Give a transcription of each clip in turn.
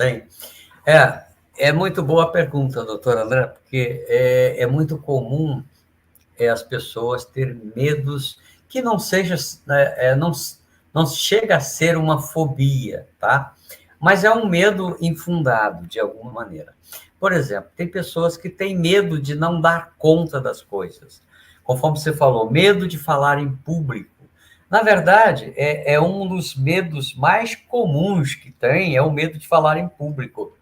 Sim. É muito boa a pergunta, doutor André, porque é muito comum as pessoas terem medos que não seja, não chega a ser uma fobia, tá? Mas é um medo infundado, de alguma maneira. Por exemplo, tem pessoas que têm medo de não dar conta das coisas. Conforme você falou, medo de falar em público. Na verdade, é um dos medos mais comuns que tem, é o medo de falar em público.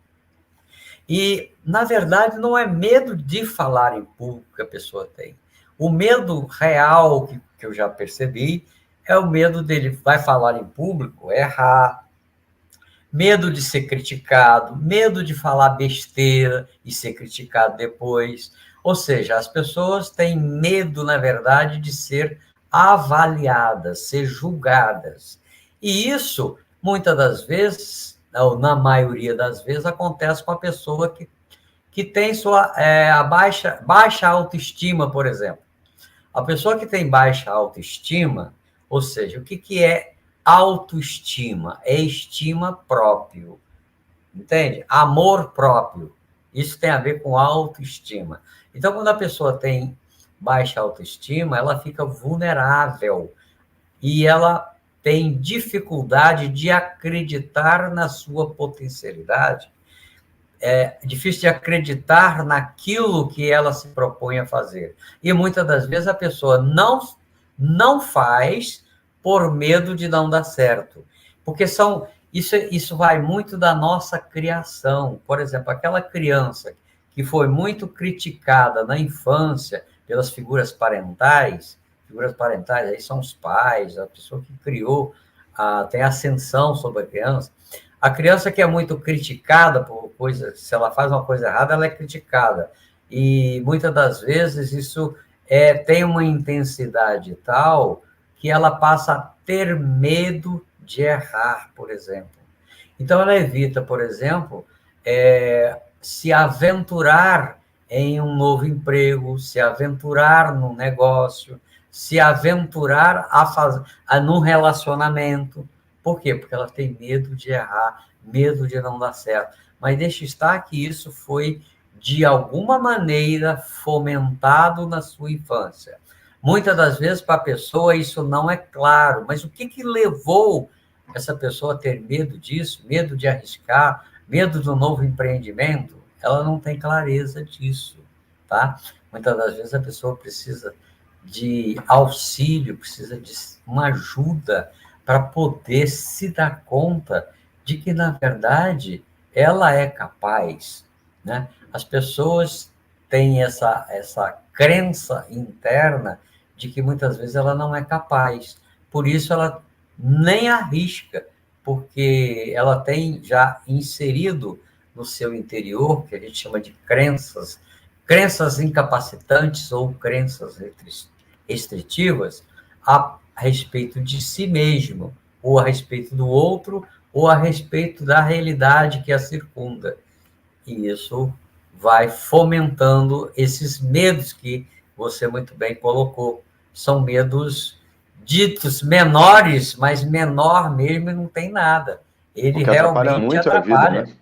E, na verdade, não é medo de falar em público que a pessoa tem. O medo real, que eu já percebi, é o medo dele vai falar em público, errar, medo de ser criticado, medo de falar besteira e ser criticado depois. Ou seja, as pessoas têm medo, na verdade, de ser avaliadas, ser julgadas. E isso, muitas das vezes, ou na maioria das vezes, acontece com a pessoa que tem a baixa autoestima, por exemplo. A pessoa que tem baixa autoestima, ou seja, o que é autoestima? É estima próprio, entende? Amor próprio. Isso tem a ver com autoestima. Então, quando a pessoa tem baixa autoestima, ela fica vulnerável e ela tem dificuldade de acreditar na sua potencialidade. É difícil de acreditar naquilo que ela se propõe a fazer. E muitas das vezes a pessoa não faz por medo de não dar certo. Porque isso vai muito da nossa criação. Por exemplo, aquela criança que foi muito criticada na infância pelas figuras parentais aí são os pais, a pessoa que criou, tem ascensão sobre a criança que é muito criticada por coisas, se ela faz uma coisa errada, ela é criticada. E muitas das vezes isso tem uma intensidade tal que ela passa a ter medo de errar, por exemplo. Então, ela evita, por exemplo, se aventurar em um novo emprego, se aventurar num negócio, se aventurar num relacionamento. Por quê? Porque ela tem medo de errar, medo de não dar certo. Mas deixa estar que isso foi, de alguma maneira, fomentado na sua infância. Muitas das vezes, para a pessoa, isso não é claro. Mas o que levou essa pessoa a ter medo disso, medo de arriscar, medo do novo empreendimento? Ela não tem clareza disso, tá? Muitas das vezes a pessoa precisa de auxílio, precisa de uma ajuda para poder se dar conta de que, na verdade, ela é capaz, né? As pessoas têm essa crença interna de que muitas vezes ela não é capaz. Por isso ela nem arrisca, porque ela tem já inserido no seu interior, que a gente chama de crenças incapacitantes ou crenças restritivas, a respeito de si mesmo, ou a respeito do outro, ou a respeito da realidade que a circunda. E isso vai fomentando esses medos que você muito bem colocou. São medos ditos menores, mas menor mesmo não tem nada. Ele Porque atrapalha realmente muito a vida, atrapalha. né?